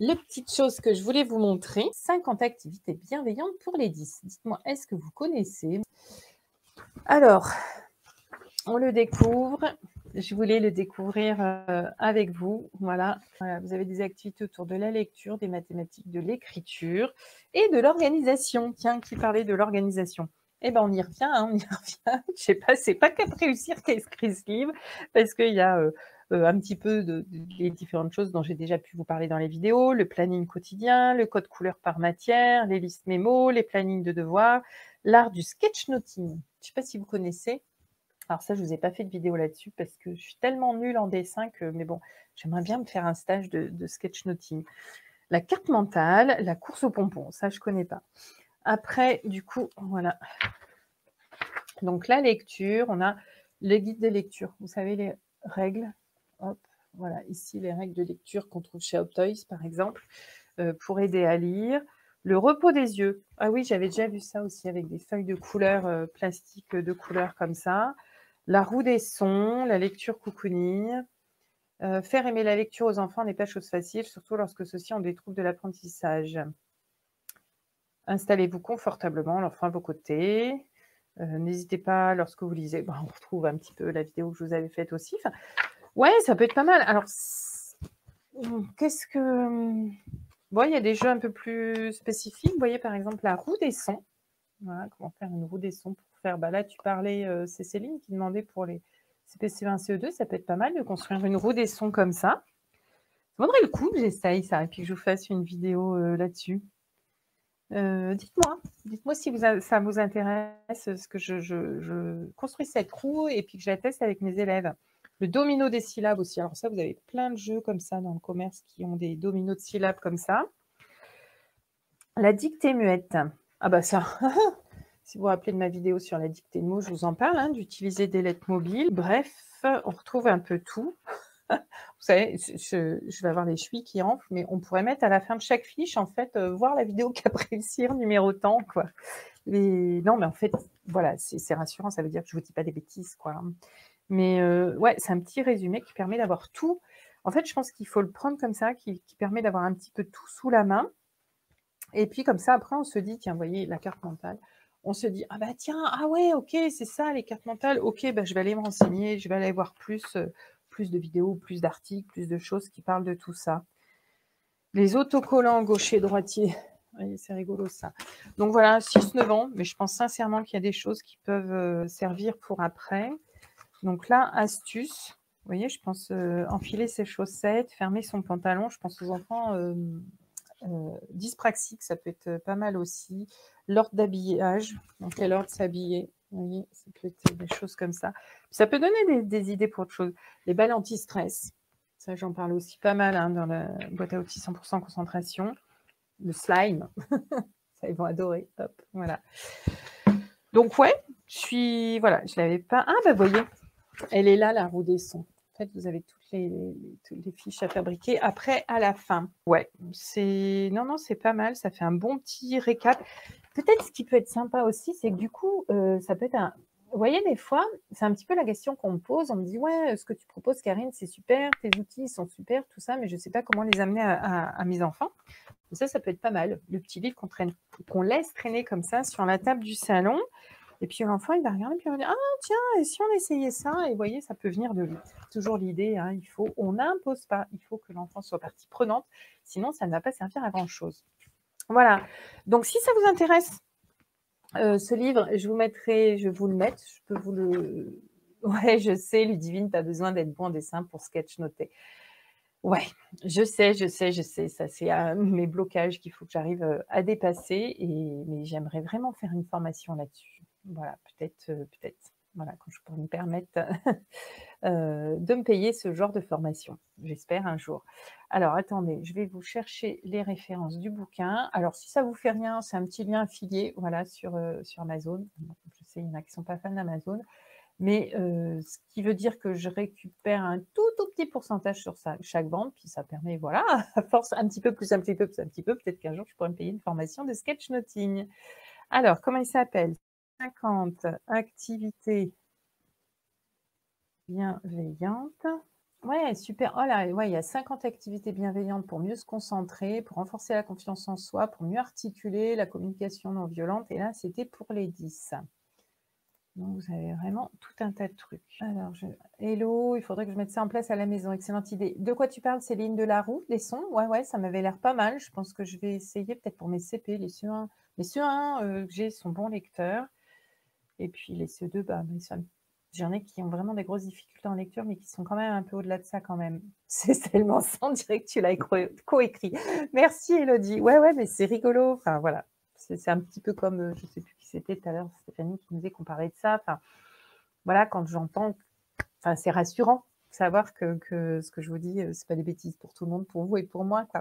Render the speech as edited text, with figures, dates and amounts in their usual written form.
les petites choses que je voulais vous montrer. 50 activités bienveillantes pour les 10. Dites-moi, est-ce que vous connaissez? Alors, on le découvre. Je voulais le découvrir avec vous. Voilà. Voilà, vous avez des activités autour de la lecture, des mathématiques, de l'écriture et de l'organisation. Tiens, qui parlait de l'organisation? Eh ben, on y revient, hein, on y revient. Je sais pas, c'est pas qu'après réussir qu'a écrit ce livre, parce qu'il y a un petit peu les différentes choses dont j'ai déjà pu vous parler dans les vidéos, le planning quotidien, le code couleur par matière, les listes mémo, les plannings de devoirs, l'art du sketchnoting. Je sais pas si vous connaissez. Alors ça, je vous ai pas fait de vidéo là-dessus parce que je suis tellement nulle en dessin que, mais bon, j'aimerais bien me faire un stage de sketchnoting. La carte mentale, la course aux pompons, ça je connais pas. Après, du coup, voilà. Donc la lecture, on a le guide de lecture. Vous savez les règles. Hop, voilà, ici les règles de lecture qu'on trouve chez Optoys, par exemple, pour aider à lire. Le repos des yeux. Ah oui, j'avais déjà vu ça aussi avec des feuilles de couleur plastique de couleur comme ça. La roue des sons, la lecture cocooning. Faire aimer la lecture aux enfants n'est pas chose facile, surtout lorsque ceux-ci ont des troubles de l'apprentissage. Installez-vous confortablement, l'enfant à vos côtés. N'hésitez pas lorsque vous lisez. Bon, on retrouve un petit peu la vidéo que je vous avais faite aussi. Enfin, ouais, ça peut être pas mal. Alors, qu'est-ce que... Bon, il y a des jeux un peu plus spécifiques. Vous voyez, par exemple, la roue des sons. Voilà, comment faire une roue des sons pour faire... Bah là, tu parlais, c'est Céline qui demandait pour les CPC1, CE2, ça peut être pas mal de construire une roue des sons comme ça. Ça vaudrait le coup que j'essaye ça et puis que je vous fasse une vidéo là-dessus. Dites-moi si ça vous intéresse, ce que je construis cette roue et puis que je la teste avec mes élèves. Le domino des syllabes aussi. Alors ça, vous avez plein de jeux comme ça dans le commerce qui ont des dominos de syllabes comme ça. La dictée muette. Ah bah ça, si vous vous rappelez de ma vidéo sur la dictée de mots, je vous en parle, hein, d'utiliser des lettres mobiles. Bref, on retrouve un peu tout. Vous savez, je vais avoir les chevilles qui enflent, mais on pourrait mettre à la fin de chaque fiche, en fait, voir la vidéo cap réussir, numéro tant, quoi. Non, mais en fait, voilà, c'est rassurant, ça veut dire que je vous dis pas des bêtises, quoi. Mais ouais, c'est un petit résumé qui permet d'avoir tout. En fait, je pense qu'il faut le prendre comme ça, qui permet d'avoir un petit peu tout sous la main. Et puis comme ça, après, on se dit, tiens, vous voyez, la carte mentale. On se dit, ah bah tiens, ah ouais, ok, c'est ça, les cartes mentales. Ok, bah, je vais aller me renseigner, je vais aller voir plus de vidéos, plus d'articles, plus de choses qui parlent de tout ça. Les autocollants gaucher-droitier, oui, c'est rigolo ça. Donc voilà, 6-9 ans, mais je pense sincèrement qu'il y a des choses qui peuvent servir pour après. Donc là, astuce, vous voyez, je pense enfiler ses chaussettes, fermer son pantalon. Je pense aux enfants dyspraxiques, ça peut être pas mal aussi. L'ordre d'habillage, dans quel ordre s'habiller. Vous voyez, ça peut être des choses comme ça. Ça peut donner des idées pour autre chose. Les balles anti-stress, ça j'en parle aussi pas mal hein, dans la boîte à outils 100% concentration. Le slime, ça ils vont adorer. Hop, voilà. Donc ouais, voilà, je l'avais pas. Ah bah voyez, elle est là la roue des sons. En fait, vous avez toutes les fiches à fabriquer après à la fin. Ouais, non, c'est pas mal. Ça fait un bon petit récap. Peut-être ce qui peut être sympa aussi, c'est que du coup, ça peut être un... Vous voyez, des fois, c'est un petit peu la question qu'on me pose. On me dit, ouais, ce que tu proposes, Karine, c'est super, tes outils sont super, tout ça, mais je ne sais pas comment les amener à mes enfants. Et ça peut être pas mal. Le petit livre qu'on laisse traîner comme ça sur la table du salon. Et puis l'enfant, il va regarder, puis il va dire, ah tiens, et si on essayait ça? Et vous voyez, ça peut venir de lui. Toujours l'idée, hein, on n'impose pas, il faut que l'enfant soit partie prenante, sinon ça ne va pas servir à grand-chose. Voilà. Donc si ça vous intéresse, ce livre, je vais vous le mettre, je peux vous le... Ouais, je sais, Ludivine, tu as besoin d'être bon en dessin pour sketchnoter. Ouais, je sais, ça c'est un de mes blocages qu'il faut que j'arrive à dépasser, mais j'aimerais vraiment faire une formation là-dessus. Voilà, peut-être, voilà, quand je pourrais me permettre de me payer ce genre de formation. J'espère un jour. Alors attendez, je vais vous chercher les références du bouquin. Alors si ça vous fait rien, c'est un petit lien affilié, voilà, sur Amazon. Bon, je sais, il y en a qui ne sont pas fans d'Amazon, mais ce qui veut dire que je récupère un tout petit pourcentage sur chaque vente, puis ça permet, voilà, à force, un petit peu plus, un petit peu plus, un petit peu, peut-être qu'un jour je pourrais me payer une formation de sketchnoting. Alors, comment il s'appelle? 50 activités bienveillantes Ouais, super. Oh là, ouais, il y a 50 activités bienveillantes pour mieux se concentrer, pour renforcer la confiance en soi, pour mieux articuler, la communication non violente. Et là, c'était pour les 10. Donc, vous avez vraiment tout un tas de trucs. Alors, hello, il faudrait que je mette ça en place à la maison. Excellente idée. De quoi tu parles, Céline Delarue, les sons? Ouais, ouais, ça m'avait l'air pas mal. Je pense que je vais essayer peut-être pour mes CP, les CE1. Les CE1 que j'ai sont bons lecteurs. Et puis les CE2, bah, j'en ai qui ont vraiment des grosses difficultés en lecture, mais qui sont quand même un peu au-delà de ça quand même. C'est tellement ça, on dirait que tu l'as coécrit. Merci Elodie. Ouais, ouais, mais c'est rigolo. Enfin voilà, c'est un petit peu comme, je sais plus qui c'était tout à l'heure, Stéphanie qui nous disait qu'on parlait de ça. Enfin voilà, quand j'entends, enfin c'est rassurant de savoir que ce que je vous dis, c'est pas des bêtises pour tout le monde, pour vous et pour moi, quoi.